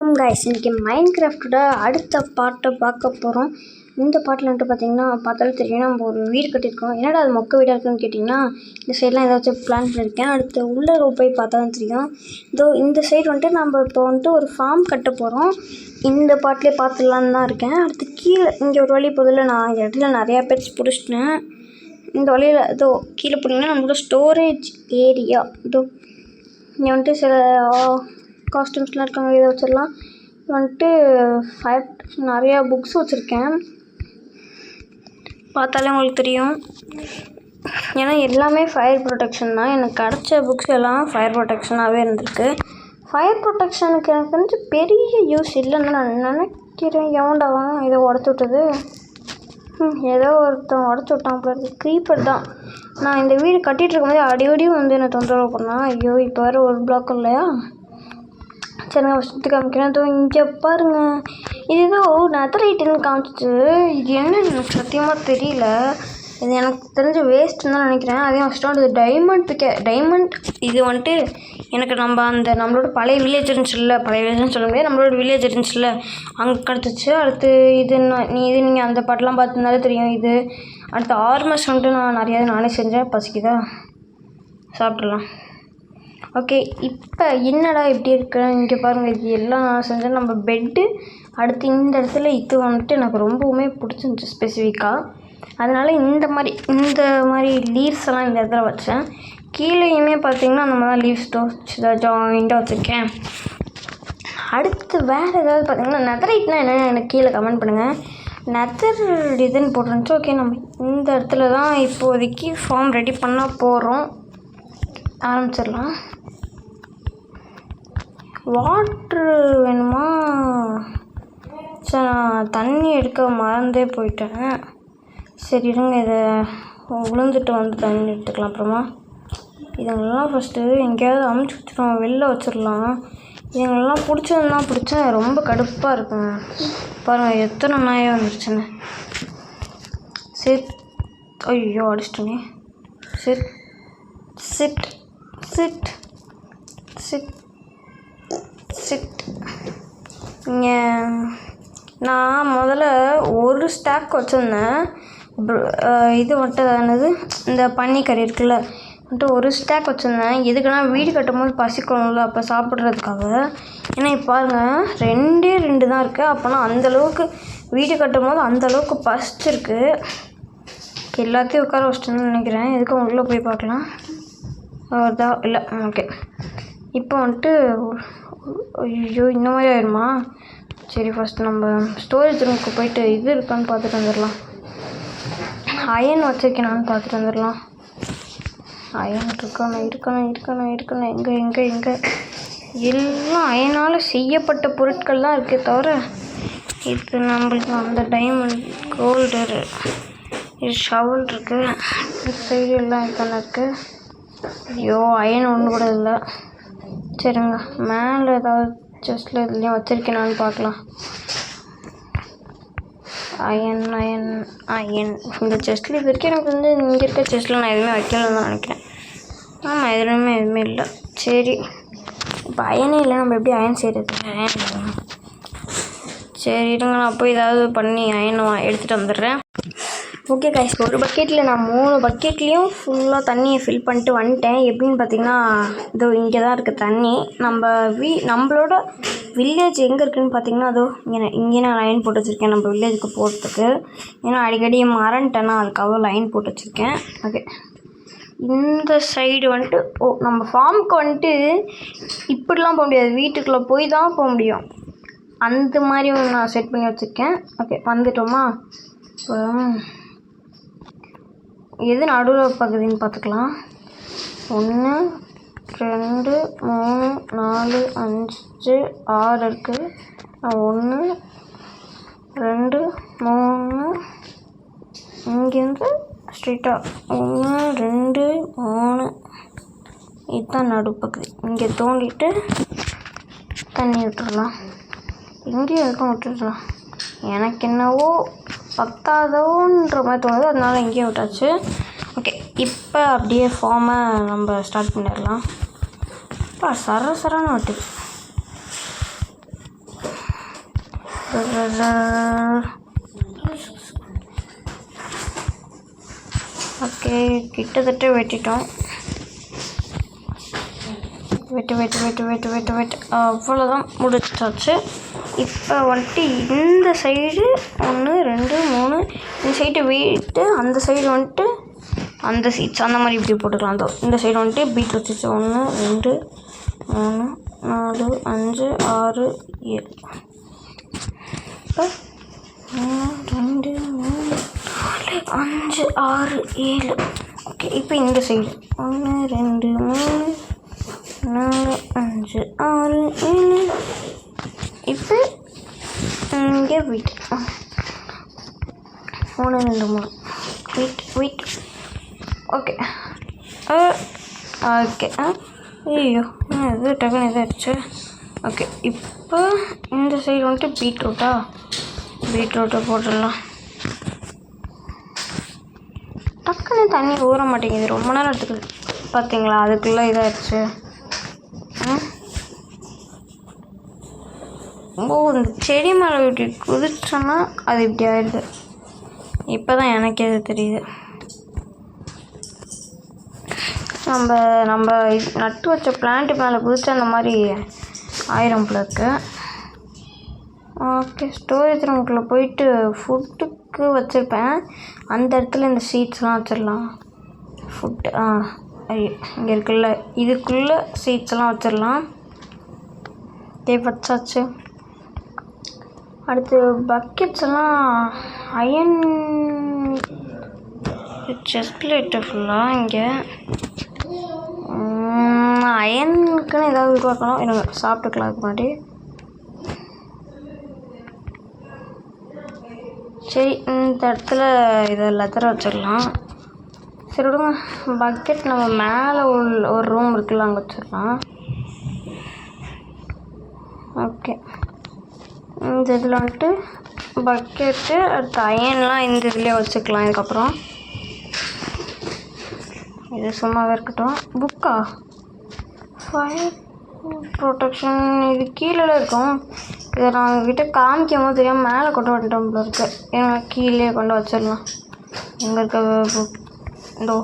Guys இன்றைக்கி mind கிராஃப்டோட அடுத்த பாட்டை பார்க்க போகிறோம். இந்த பாட்டில் வந்துட்டு பார்த்திங்கன்னா பார்த்தாலும் தெரியும், நம்ம ஒரு வீடு கட்டியிருக்கோம். என்னடா அது மொக்க வீடாக இருக்குன்னு கேட்டிங்கன்னா, இந்த சைடெலாம் ஏதாச்சும் பிளான் பண்ணியிருக்கேன். அடுத்து உள்ளே போய் பார்த்தா தான் தெரியும். இதோ இந்த சைடு வந்துட்டு நம்ம இப்போ வந்துட்டு ஒரு ஃபார்ம் கட்ட போகிறோம். இந்த பாட்டிலே பார்த்துடலான்னு தான் இருக்கேன். அடுத்து கீழே இங்கே ஒரு வழி போதில் நான் இடத்துல நிறையா பெட்ஸ் பிடிச்சிட்டேன். இந்த வழியில் இதோ கீழே போனீங்கன்னா நம்மளோட ஸ்டோரேஜ் ஏரியா. இதோ இங்கே வந்துட்டு சில காஸ்டியூம்ஸ்லாம் இருக்காங்க, இதை வச்சிடலாம். வந்துட்டு நிறையா புக்ஸ் வச்சுருக்கேன், பார்த்தாலே உங்களுக்கு தெரியும். ஏன்னா எல்லாமே ஃபயர் ப்ரொடெக்ஷன் தான். எனக்கு கிடச்ச புக்ஸ் எல்லாம் ஃபயர் ப்ரொடெக்ஷனாகவே இருந்திருக்கு. ஃபயர் ப்ரொடெக்ஷனுக்கு எனக்கு வந்து பெரிய யூஸ் இல்லைன்னு நான் நினைக்கிறேன். எவன்டாவான் இதை உடச்சி விட்டது? ஏதோ ஒருத்தன் உடச்சி விட்டான் போல இருக்குது. க்ரீப்பர் தான். நான் இந்த வீடு கட்டிகிட்டு இருக்கும்போது அடிக்கடியும் வந்து என்னை தொந்தரவு பண்ணான். ஐயோ இப்போ வேறு ஒரு பிளாக் இல்லையா? சரிங்க, ஃபஸ்ட்டு காமிக்கிறேன். அதோ இங்கே பாருங்கள், இது ஏதோ நெதரைட்டுன்னு காமிச்சிச்சு. இது என்னன்னு எனக்கு சத்தியமாக தெரியல. இது எனக்கு தெரிஞ்ச வேஸ்ட்டுன்னு தான் நினைக்கிறேன். அதே ஃபஸ்ட்டு அது டைமண்ட். இது வந்துட்டு எனக்கு நம்மளோட பழைய வில்லேஜ் இருந்துச்சுல்ல, பழைய வில்லேஜ்னு சொல்ல முடியாது, நம்மளோட வில்லேஜ் இருந்துச்சுல்ல, அங்கே கிடச்சிச்சு. அடுத்து நீங்கள் அந்த பாட்டெலாம் பார்த்துருந்தாலே தெரியும். இது அடுத்து ஆர்மஸ் வந்துட்டு நான் நானே செஞ்சேன். பசிக்குதா? சாப்பிட்றலாம். ஓகே, இப்போ என்னடா இப்படி இருக்கேன்? இங்கே பாருங்கள், இது எல்லாம் நான் செஞ்சேன். நம்ம பெட்டு அடுத்து இந்த இடத்துல இது வந்துட்டு எனக்கு ரொம்பவுமே பிடிச்சிருந்துச்சி ஸ்பெசிஃபிக்காக. அதனால் இந்த மாதிரி லீவ்ஸ் எல்லாம் இந்த இடத்துல வச்சேன். கீழேயுமே பார்த்திங்கன்னா அந்த மாதிரி லீவ்ஸ் ஜாயிண்டாக வச்சுருக்கேன். அடுத்து வேறு ஏதாவது பார்த்திங்கன்னா நெதரைட்னா என்னென்னு எனக்கு கீழே கமெண்ட் பண்ணுங்கள். நெதர் இதுன்னு போட்டுருந்துச்சு. ஓகே, நம்ம இந்த இடத்துல தான் இப்போதைக்கு ஃபார்ம் ரெடி பண்ண போகிறோம். ஆரம்பிச்சிடலாம். வாட்ரு வேணுமா? சரி, நான் தண்ணி எடுக்க மறந்தே போயிட்டேன். சரி இருங்க, இதை விழுந்துட்டு வந்து தண்ணி எடுத்துக்கலாம். அப்புறமா இதுங்களெல்லாம் ஃபஸ்ட்டு எங்கேயாவது அமுச்சு வச்சுருவோம், வெளில வச்சிடலாம். இதுங்களெல்லாம் பிடிச்சேன். ரொம்ப கடுப்பாக இருக்குங்க. பாருங்கள் எத்தனை நாயாக வந்துருச்சுன்னு. சரி, ஐயோ அடிச்சிட்டோங்க. Sit sit sit sit sit இங்கே நான் முதல்ல ஒரு ஸ்டாக் வச்சுருந்தேன். இது மட்டும் தானது, இந்த பன்னிக்கறி இருக்குல்ல, வந்துட்டு ஒரு ஸ்டாக் வச்சுருந்தேன். எதுக்குன்னா வீடு கட்டும் போது பசிக்கணும்ல, அப்போ சாப்பிட்றதுக்காக. ஏன்னா இப்போ பாருங்கள் 2 தான் இருக்குது. அப்போனா அந்தளவுக்கு வீடு கட்டும் போது அந்தளவுக்கு பசிச்சிருக்கு. எல்லாத்தையும் உட்கார வச்சிட்டேன்னு நினைக்கிறேன். எதுக்கும் உள்ளே போய் பார்க்கலாம். இல்லை, ஓகே. இப்போ வந்துட்டு ஐயோ இந்த மாதிரி ஆயிடுமா? சரி, ஃபஸ்ட்டு நம்ம ஸ்டோரேஜ் ரூமுக்கு போயிட்டு இது இருக்கான்னு பார்த்துட்டு வந்துடலாம். அயன் வச்சுருக்கேனான்னு பார்த்துட்டு வந்துடலாம். அயன் இருக்கணும். எங்கே எல்லாம் அயனால் செய்யப்பட்ட பொருட்கள் தான் இருக்கே தவிர, இது நம்மளுக்கு அந்த டைமண்ட் கோல்டு இது ஷவல் இருக்குது. இந்த சைடு எல்லாம் இதுதானே இருக்குது. ஐயோ அயன் ஒன்று கூட இல்லை. சரிங்க, மேலே ஏதாவது செஸ்ட்டில் இதுலேயும் வச்சுருக்கேனான்னு பார்க்கலாம். அயன் இந்த செஸ்ட்டில் இது வரைக்கும் எனக்கு வந்து இங்கே இருக்க செஸ்ட்டில் நான் எதுவுமே வைக்கலன்னு தான் நினைக்கிறேன். ஆமாம், எதுவுமே இல்லை. சரி, இப்போ அயனே இல்லை, நம்ம எப்படி அயன் செய்கிறது? சரி இருங்க, நான் போய் ஏதாவது பண்ணி அயனை எடுத்துகிட்டு வந்துடுறேன். ஓகே கைஸ், ஒரு பக்கெட்டில் நான் 3 பக்கெட்லேயும் ஃபுல்லாக தண்ணியை ஃபில் பண்ணிட்டு வந்துட்டேன். எப்படின்னு பார்த்தீங்கன்னா, இதோ இங்கே தான் இருக்குது தண்ணி. நம்மளோட வில்லேஜ் எங்கே இருக்குதுன்னு பார்த்தீங்கன்னா, அதோ இங்கே நான் லைன் போட்டு வச்சுருக்கேன் நம்ம வில்லேஜுக்கு போகிறதுக்கு. ஏன்னா அடிக்கடி மறந்துட்டேன்னா அதுக்காக லைன் போட்டு வச்சுருக்கேன். ஓகே, இந்த சைடு வந்துட்டு நம்ம ஃபார்முக்கு வந்துட்டு இப்படிலாம் போக முடியாது, வீட்டுக்குள்ளே போய் தான் போக முடியும். அந்த மாதிரி நான் செட் பண்ணி வச்சுருக்கேன். ஓகே, வந்துட்டோமா? எது நடுவில் பகுதின்னு பார்த்துக்கலாம். 1 2 3 4 5 6 இருக்குது. 1 2 3 இங்கேருந்து ஸ்ட்ரெயிட்டாக 1 2 3 இதுதான் நடுப்பகுதி. இங்கே தோண்டிட்டு தண்ணி விட்டுடலாம். இங்கேயும் எதுக்கும் விட்டுடலாம். எனக்கு என்னவோ பத்தாதோன்ற மாதிரி தோணுது, அதனால இங்கேயும் விட்டாச்சு. ஓகே, இப்போ அப்படியே ஃபார்மை நம்ம ஸ்டார்ட் பண்ணிடலாம். சரசரான வட்டு ஓகே, கிட்டத்தட்ட வெட்டிட்டோம். வெட்டு அவ்வளோதான், முடிச்சாச்சு. இப்போ வந்துட்டு இந்த சைடு 1 2 3 இந்த சைடு வீட்டு, அந்த சைடு வந்துட்டு அந்த சீட்ஸ் அந்த மாதிரி இப்படி போட்டுக்கலாம். இந்த சைடு வந்துட்டு பீட்ரூட் சீட்ஸ் 1 2 3 4 5 6 7. இப்போ 1 2 3 4 5 6 7. ஓகே, இப்போ இந்த சைடு 1 2 3 4 5 6 7. இப்போ இங்கே வீட்டு 1 2 3 வீட். Okay okay. ஐயோ, இது டக்குன்னு இதாகிடுச்சு. ஓகே, இப்போ இந்த சைடு வந்துட்டு பீட்ரூட்டை போட்டுடலாம். டக்குன்னு தண்ணி ஊற மாட்டேங்குது, ரொம்ப நேரம் எடுத்துக்குது. பார்த்தீங்களா, அதுக்குள்ளே இதாகிடுச்சு. இந்த செடி மேலே இப்படி குதிச்சோன்னா அது இப்படி ஆயிடுது. இப்போ தான் எனக்கே அது தெரியுது. நம்ம நட்டு வச்ச பிளான்ட்டு மேலே குதிச்சு அந்த மாதிரி ஆயிரம் போல இருக்கு. ஓகே, ஸ்டோரேஜ் ரூமுக்குள்ளே போயிட்டு ஃபுட்டுக்கு வச்சுருப்பேன். அந்த இடத்துல இந்த சீட்ஸ்லாம் வச்சிடலாம். ஃபுட்டு இங்கே இருக்குல்ல, இதுக்குள்ளே சீட்ஸ்லாம் வச்சிடலாம். வச்சாச்சு. அடுத்து பக்கெட்ஸ் எல்லாம் அயன் செஸ்ட் பிளேட்டு ஃபுல்லாக இங்கே அயனுக்குன்னு ஏதாவது உருவாக்கணும். எனக்கு சாப்பிட்டுக்கலாம் அதுக்கு முன்னாடி. சரி, இந்த இடத்துல இதை லெதரை வச்சிடலாம். சரி விடுங்க, பக்கெட் நம்ம மேலே ஒரு ரூம் இருக்குல்ல, அங்கே வச்சிடலாம். ஓகே, இந்த இதில் வந்துட்டு பக்கெட்டு, அடுத்து அயன்லாம் இந்த இதுலேயே வச்சுக்கலாம். இதுக்கப்புறம் இது சும்மாவே இருக்கட்டும். புக்கா, ஃபயர் ப்ரொடெக்ஷன், இது கீழே இருக்கும். இதை நான் உங்ககிட்ட காமிக்கும் போது தெரியாமல் மேலே கொண்டு வந்துட்டோம் போல இருக்கு. ஏன்னா கீழே கொண்டு வச்சிடலாம். எங்கே இருக்க புக் இதோ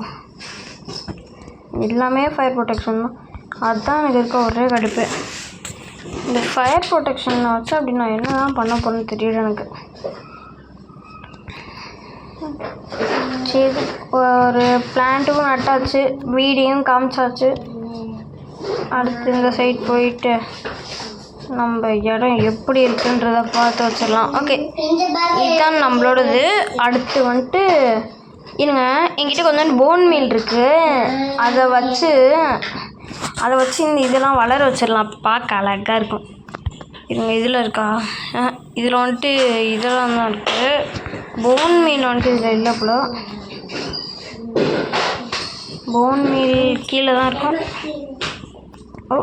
எல்லாமே ஃபயர் ப்ரொடெக்ஷன் தான். அதுதான் எனக்கு இருக்க ஒரே கடுப்பு. இந்த ஃபயர் ப்ரொடெக்ஷன் வச்சு அப்படி நான் என்ன தான் பண்ண போகிறேன்னு தெரியல எனக்கு. சரி, ஒரு பிளான்ட்டுக்கும் நட்டாச்சு, வீடியும் காமிச்சாச்சு. அடுத்து இந்த சைட் போயிட்டு நம்ம இடம் எப்படி இருக்குன்றதை பார்த்து வச்சிடலாம். ஓகே, இதுதான் நம்மளோடது. அடுத்து வந்துட்டு இருங்க, எங்கிட்ட கொஞ்சம் போன் மீல் இருக்குது. அதை வச்சு இந்த இதெல்லாம் வளர வச்சிடலாம். பார்க்க அழகாக இருக்கும். இருங்க, இதில் இருக்கா? இதில் வந்துட்டு இதெல்லாம் தான் இருக்குது. போன் மீல் வந்துட்டு இதில் இல்லை போல. போன் மீல் கீழே தான் இருக்கும். ஓ,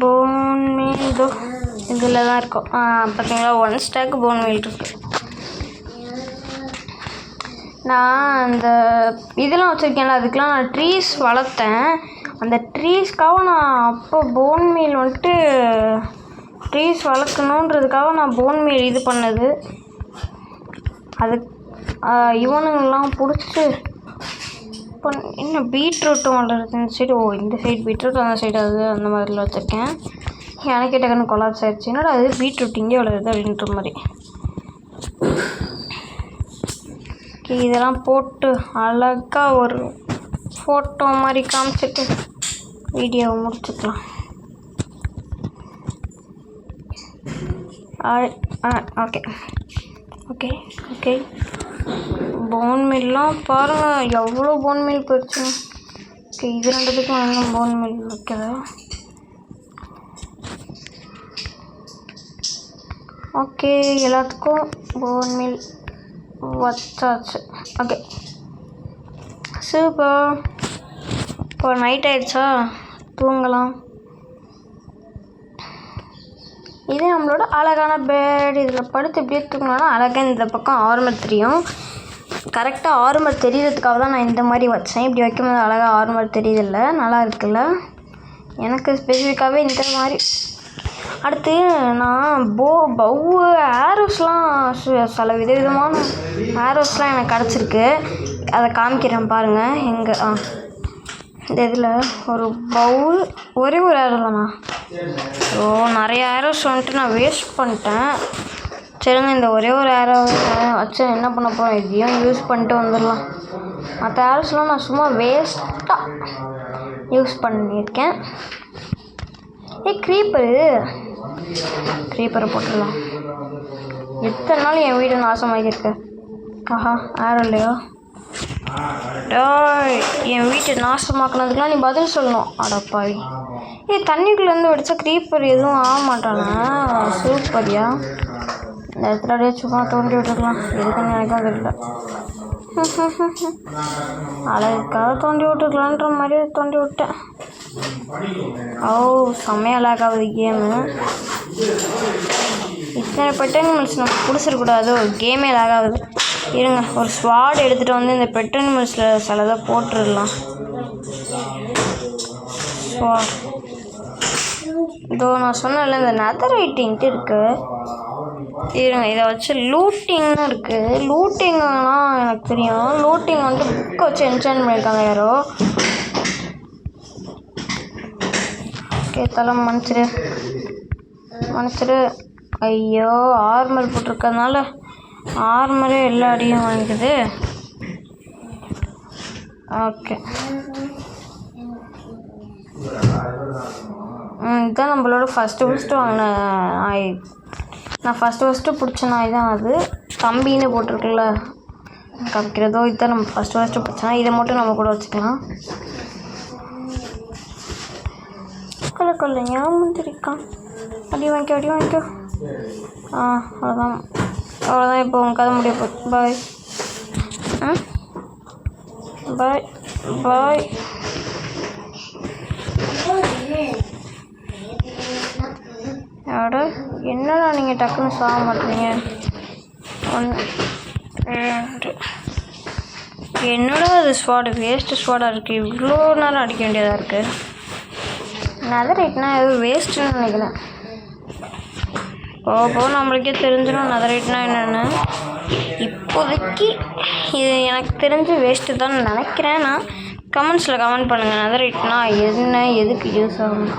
போன் மீல் இதோ இதில் தான் இருக்கும். பார்த்தீங்களா, 1 ஸ்டாக் போன் மீல் இருக்குது. நான் அந்த இதெல்லாம் வச்சுருக்கேன்ல, அதுக்கெலாம் நான் ட்ரீஸ் வளர்த்தேன். அந்த ட்ரீஸ்க்காக நான் அப்போ போன் மீல் வந்துட்டு ட்ரீஸ் வளர்க்கணுன்றதுக்காக நான் போன் மீல் இது பண்ணது. அது இவனுங்கெல்லாம் பிடிச்சி இப்போ என்ன பீட்ரூட்டும் வளருது இந்த சைடு. இந்த சைடு பீட்ரூட், அந்த சைடு அது அந்த மாதிரிலாம் வச்சுருக்கேன். எனக்கே டக்குன்னு கொலாப்ஸ் ஆயிடுச்சு. என்னடா அது பீட்ரூட் இங்கே வளருது அப்படின்ற மாதிரி. இதெல்லாம் போட்டு அழகாக ஒரு ஃபோட்டோ மாதிரி காமிச்சிட்டு வீடியோவை முடிச்சுக்கலாம். Okay okay okay. போன் மீல்லாம் பாருங்கள், எவ்வளோ போன் மீல் போயிடுச்சு. ஓகே, இது ரெண்டுத்துக்கும் இன்னும் போன் மீல் வைக்கல. ஓகே, எல்லாத்துக்கும் போன் மீல் வச்சாச்சு. Okay, super. இப்போ நைட் ஆயிடுச்சா, தூங்கலாம். இது நம்மளோட அழகான பெட். இதில் படுத்து இப்படியே தூங்கினா அழகாக இந்த பக்கம் ஆர்மர் தெரியும். கரெக்டாக ஆர்மர் தெரியறதுக்காக தான் நான் இந்த மாதிரி வச்சேன். இப்படி வைக்கும்போது அழகாக ஆர்மர் தெரியுதில்ல, நல்லா இருக்குல்ல. எனக்கு ஸ்பெசிஃபிக்காகவே இந்த மாதிரி அடுத்து நான் பவு ஆரோஸ்லாம் சில விதவிதமான ஆரோஸ்லாம் எனக்கு கிடச்சிருக்கு. அதை காமிக்கிறேன் பாருங்கள். எங்கே இந்த இதில் ஒரு பவுல் ஒரே ஒரு ஆரோ தானா? ஓ, நிறைய ஆரோஸ் வந்துட்டு நான் வேஸ்ட் பண்ணிட்டேன். சரிங்க, இந்த ஒரே ஒரு ஆரோ வச்சு என்ன பண்ண போகிறோம்? இதையும் யூஸ் பண்ணிட்டு வந்துடலாம். மற்ற ஆரோஸ்லாம் நான் சும்மா வேஸ்ட்டாக யூஸ் பண்ணியிருக்கேன். க்ரீப்பரை போட்டுடலாம். எத்தனை நாள் என் வீடு நாசமாகிருக்கு. ஆஹா, ஆரோ இல்லையோ? என் வீட்டை நாசமாக்குனதுக்கெலாம் நீ பதில் சொல்லணும். அடப்பாவி. தண்ணிக்குள்ளேருந்து வெடிச்சா க்ரீப்பர் எதுவும் ஆக மாட்டானா? சூப்பரியா. இந்த இடத்துல அப்படியே சும்மா தோண்டி விட்டுருக்கலாம். எதுக்குன்னு எனக்கும் தெரியல. அழகுக்காக தோண்டி விட்டுருக்கலான்ற மாதிரி தோண்டி விட்டேன். ஓ, செம்மையாக லேக் ஆகுது கேமு. இத்தனை பெட் அனிமல்ஸ் நம்ம பிடிச்சிருக்கூடாது. கேமே லேக் ஆகுது. இருங்க, ஒரு ஸ்வாட் எடுத்துகிட்டு வந்து இந்த பெட் அனிமல்ஸில் சிலதை போட்டுடலாம். இதோ நான் சொன்னேன்ல, இந்த நெதரைட்டின்ட்டு இருக்குது. இருங்க, இதை வச்சு லூட்டிங்னு இருக்குது. லூட்டிங்கெலாம் எனக்கு தெரியும். லூட்டிங் வந்துட்டு புக்கை வச்சு என்ஜாய் பண்ணியிருக்காங்க யாரோ. ஓகே, தலை மன்னிச்சிடு. ஐயோ, ஆர்மர் போட்டிருக்கறதுனால ஆர்மரே எல்லா அடியும் வாங்கிக்குது. ஓகே, இதுதான் நம்மளோட ஃபஸ்ட்டு வாங்கின நாய். நான் ஃபஸ்ட்டு பிடிச்ச நாய் தான் அது. தம்பின்னு போட்டிருக்குல்ல காமிக்கிறதோ, இதுதான் நம்ம ஃபஸ்ட்டு பிடிச்ச நாய். இதை மட்டும் நம்ம கூட வச்சுக்கலாம். கொல்ல ஞாபகம் அடி வாங்கிக்கோ. அவ்வளோதான். இப்போ உங்கள் கதை முடிய போகுது. பாய். என்னடா நீங்கள் டக்குன்னு சாக மாட்டீங்க? 1 2. என்னடா அது வேஸ்ட்டு ஸ்வாடாக இருக்குது. இவ்வளோ நேரம் அடிக்க வேண்டியதாக இருக்குது. நெதரைட்னா எதுவும் வேஸ்ட்டுன்னு நினைக்கிறேன். போக நம்மளுக்கே தெரிஞ்சிடும் நெதரைட்னா என்னென்னு. இப்போதைக்கு இது எனக்கு தெரிஞ்சு வேஸ்ட்டு தான் நினைக்கிறேன். நான் கமெண்ட்ஸில் கமெண்ட் பண்ணுங்கள், நெதரைட்னா என்ன, எதுக்கு யூஸ் ஆகும்.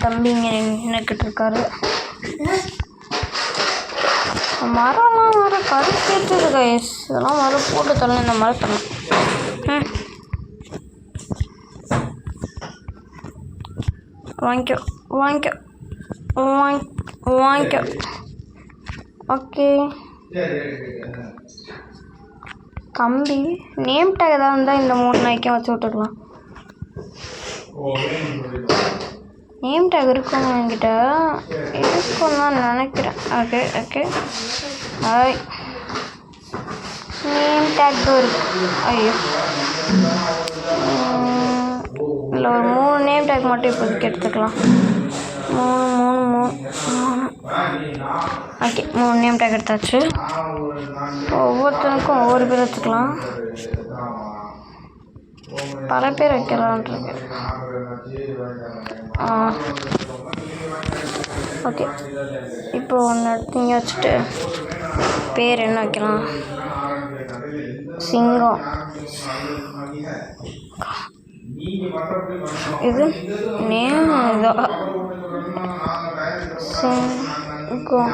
தம்பி இங்கே நின்றுக்கிட்டு இருக்காரு. மரம்லாம் வர கருப்பேற்றுது கைஸ். இதெல்லாம் மரம் போட்டு தரலாம். இந்த மரத்தெல்லாம் வாங்கிக்கோ. ஓகே தம்பி, நேம் டேக் ஏதாவது இருந்தால் இந்த 3 நாய்க்கும் வச்சு விட்டுக்கலாம். நேம் டேக் இருக்கும் என்கிட்ட, இருக்குன்னு தான் நினைக்கிறேன். Okay hi. நேம் டேக் இருக்கு. ஐயோ, இல்லை, ஒரு 3 நேம் டேக் மட்டும் இப்போதைக்கு எடுத்துக்கலாம். 3 ஓகே, 3 நேம் டேக் எடுத்தாச்சு. ஒவ்வொருத்தனுக்கும் ஒவ்வொரு பேர் எடுத்துக்கலாம். பல பேர் வைக்கலான்ருக்கு. ஓகே, இப்போ ஒன்று எடுத்து இங்கே வச்சுட்டு பேர் என்ன வைக்கலாம்? சிங்கம். இது நேம் இதோ சிங்கம்.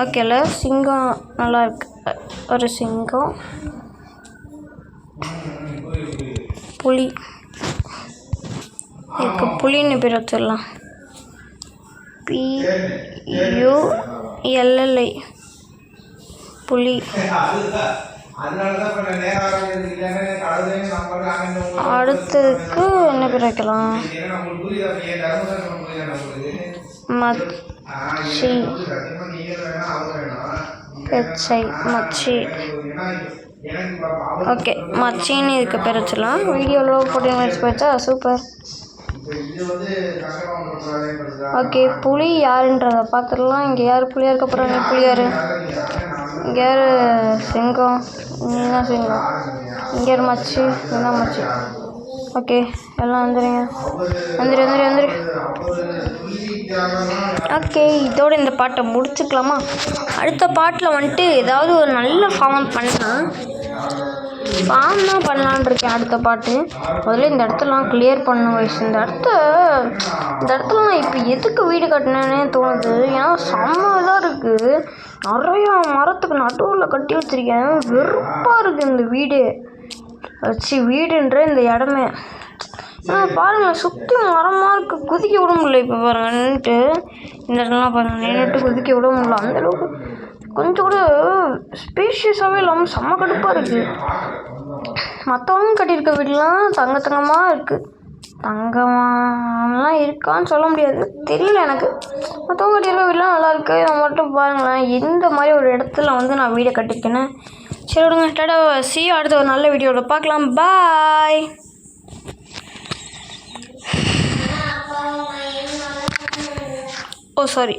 ஓகேல, சிங்கம் நல்லா இருக்கு. ஒரு சிங்கம். புலி. இதுக்கு புலின்னு பேர் வச்சிடலாம். PULLI புலி. அடுத்ததுக்கு என்ன பேர் வைக்கலாம்? மச்சி. ஓகே, மச்சின்னு இதுக்கு பேர் வச்சிடலாம். வீடியோவில் போட்டு போயிடுச்சா? சூப்பர். ஓகே, புலி யாருன்றதை பார்த்துடலாம். இங்கே யார் புலியாக இருக்க போகிறாங்க? புலியார். இங்கே யார் சிங்கம்? நீ தான் சிங்கம். இங்கே யார் மச்சி? நீ தான் மச்சி. ஓகே, எல்லாம் வந்துடுங்க. வந்துரு. ஓகே, இதோட இந்த பாட்டை முடிச்சுக்கலாமா? அடுத்த பாட்டில் வந்துட்டு ஏதாவது ஒரு நல்ல ஃபார்ம் பண்ணலாம். ஃபார்ம் தான் பண்ணலான் இருக்கேன் அடுத்த பாட்டு. முதல்ல இந்த இடத்துலாம் கிளியர் பண்ண வயசு. இந்த இடத்துல நான் இப்போ எதுக்கு வீடு கட்டினேன்னே தோணுது. ஏன்னா செம்ம இதாக இருக்குது. நிறையா மரத்துக்கு நடுவில் கட்டி வச்சுருக்கேன். வெறுப்பாக இருக்குது இந்த வீடு வீடுன்ற இந்த இடமே. பாருங்கள், சுற்றி மரமாக இருக்குது. குதிக்க விட முடியல. இப்போ பாருங்கள் நின்றுட்டு இந்த இடம்லாம் பாருங்கள் நின்றுட்டு குதிக்க விட முடியல. அந்தளவுக்கு கொஞ்சம் கூட ஸ்பேஷியஸாகவே இல்லாமல் செம்ம கடுப்பாக இருக்குது. மற்றவங்க கட்டியிருக்க வீடெலாம் தங்கமாக இருக்குது. தங்கமாலாம் இருக்கான்னு சொல்ல முடியாது, தெரியல எனக்கு. மற்றவங்க கட்டியிருக்க வீடெலாம் நல்லாயிருக்கு. இதை மட்டும் பாருங்களேன், எந்த மாதிரி ஒரு இடத்துல வந்து நான் வீடை கட்டியிருக்கேன்னு. சரி விடுங்க, டாடா. see you அடுத்த ஒரு நல்ல வீடியோவில் பார்க்கலாம். பாய். ஓ சாரி.